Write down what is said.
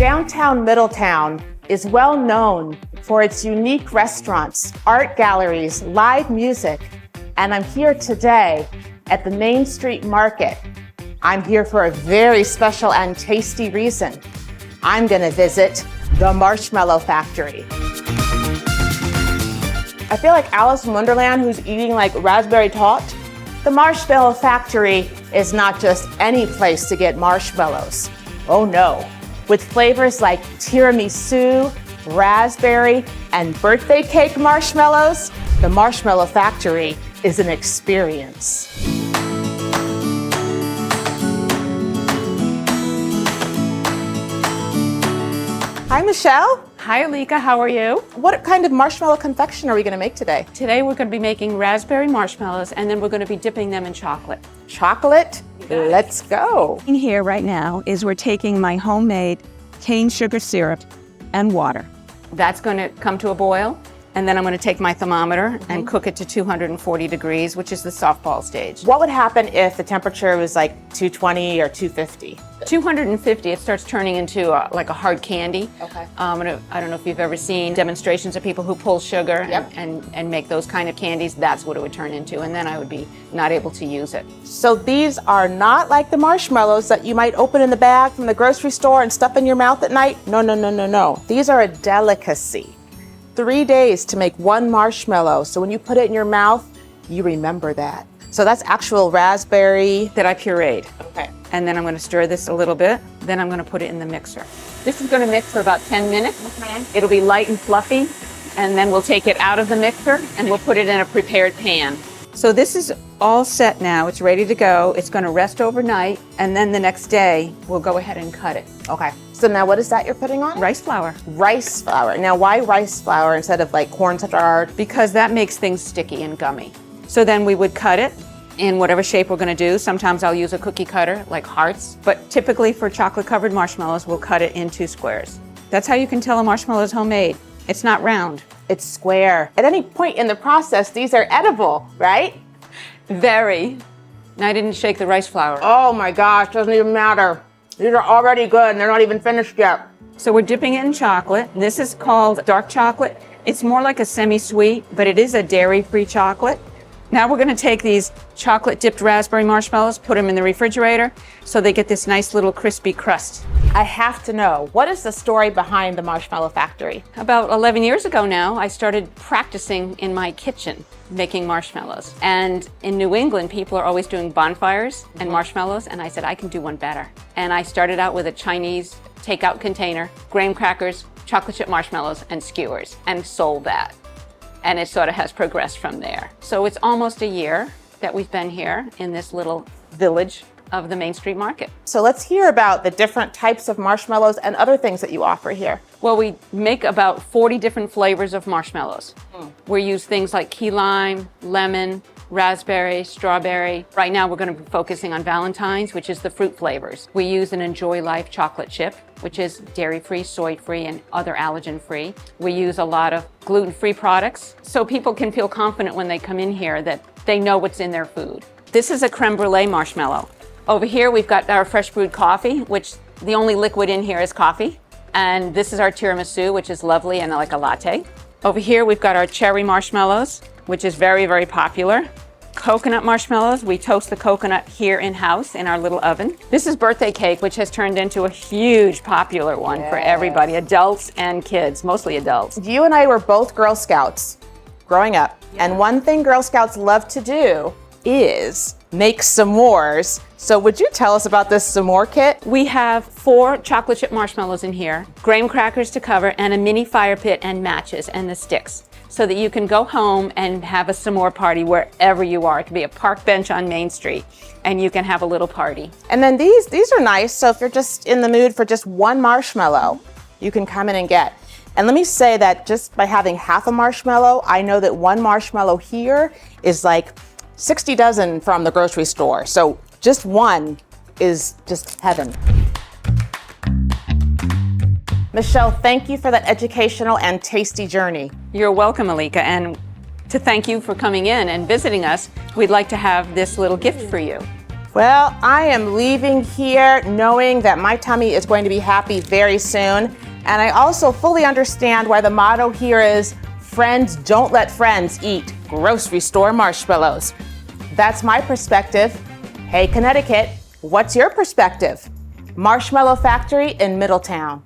Downtown Middletown is well known for its unique restaurants, art galleries, live music, and I'm here today at the Main Street Market. I'm here for a very special and tasty reason. I'm gonna visit the Marshmallow Factory. I feel like Alice in Wonderland who's eating like raspberry tart. The Marshmallow Factory is not just any place to get marshmallows. Oh no. With flavors like tiramisu, raspberry, and birthday cake marshmallows, the Marshmallow Factory is an experience. Hi, Michelle. Hi, Alika. How are you? What kind of marshmallow confection are we going to make today? Today we're going to be making raspberry marshmallows, and then we're going to be dipping them in chocolate. Chocolate? Let's go. In here right now is we're taking my homemade cane sugar syrup and water. That's going to come to a boil, and then I'm going to take my thermometer and cook it to 240 degrees, which is the softball stage. What would happen if the temperature was like 220 or 250? 250, it starts turning into like a hard candy. Okay. I don't know if you've ever seen demonstrations of people who pull sugar Yep. and make those kind of candies. That's what it would turn into, and then I would be not able to use it. So these are not like the marshmallows that you might open in the bag from the grocery store and stuff in your mouth at night. No, no, no, no, no. These are a delicacy. 3 days to make one marshmallow. So when you put it in your mouth, you remember that. So that's actual raspberry. That I pureed. Okay. And then I'm going to stir this a little bit. Then I'm going to put it in the mixer. This is going to mix for about 10 minutes. Okay. It'll be light and fluffy. And then we'll take it out of the mixer and we'll put it in a prepared pan. So this is all set now. It's ready to go. It's going to rest overnight. And then the next day, we'll go ahead and cut it. Okay. So now what is that you're putting on? Rice flour. Rice flour. Now why rice flour instead of like cornstarch? Because that makes things sticky and gummy. So then we would cut it in whatever shape we're going to do. Sometimes I'll use a cookie cutter, like hearts. But typically for chocolate-covered marshmallows, we'll cut it into squares. That's how you can tell a marshmallow is homemade. It's not round. It's square. At any point in the process, these are edible, right? Very. And I didn't shake the rice flour. Oh my gosh, doesn't even matter. These are already good and they're not even finished yet. So we're dipping it in chocolate. This is called dark chocolate. It's more like a semi-sweet, but it is a dairy-free chocolate. Now we're going to take these chocolate-dipped raspberry marshmallows, put them in the refrigerator so they get this nice little crispy crust. I have to know, what is the story behind the Marshmallow Factory? About 11 years ago now, I started practicing in my kitchen making marshmallows. And in New England, people are always doing bonfires and marshmallows, and I said, I can do one better. And I started out with a Chinese takeout container, graham crackers, chocolate chip marshmallows, and skewers, and sold that. And it sort of has progressed from there. So it's almost a year that we've been here in this little village of the Main Street Market. So let's hear about the different types of marshmallows and other things that you offer here. Well, we make about 40 different flavors of marshmallows. We use things like key lime, lemon, raspberry, strawberry. Right now we're going to be focusing on Valentine's, which is the fruit flavors. We use an Enjoy Life chocolate chip, which is dairy-free, soy-free, and other allergen-free. We use a lot of gluten-free products, so people can feel confident when they come in here that they know what's in their food. This is a creme brulee marshmallow. Over here we've got our fresh brewed coffee, which the only liquid in here is coffee. And this is our tiramisu, which is lovely and like a latte. Over here we've got our cherry marshmallows, which is very, very popular. Coconut marshmallows, we toast the coconut here in-house in our little oven. This is birthday cake, which has turned into a huge popular one for everybody, adults and kids, mostly adults. You and I were both Girl Scouts growing up, and one thing Girl Scouts love to do is make s'mores. So would you tell us about this s'more kit? We have 4 chocolate chip marshmallows in here, graham crackers to cover, and a mini fire pit and matches and the sticks, so that you can go home and have a s'more party wherever you are. It could be a park bench on Main Street, and you can have a little party. And then these are nice, so if you're just in the mood for just one marshmallow, you can come in and get. And let me say that just by having half a marshmallow, I know that one marshmallow here is like 60 dozen from the grocery store. So just one is just heaven. Michelle, thank you for that educational and tasty journey. You're welcome, Alika, and to thank you for coming in and visiting us, we'd like to have this little gift for you. Well, I am leaving here knowing that my tummy is going to be happy very soon. And I also fully understand why the motto here is, friends don't let friends eat grocery store marshmallows. That's my perspective. Hey, Connecticut, what's your perspective? Marshmallow Factory in Middletown.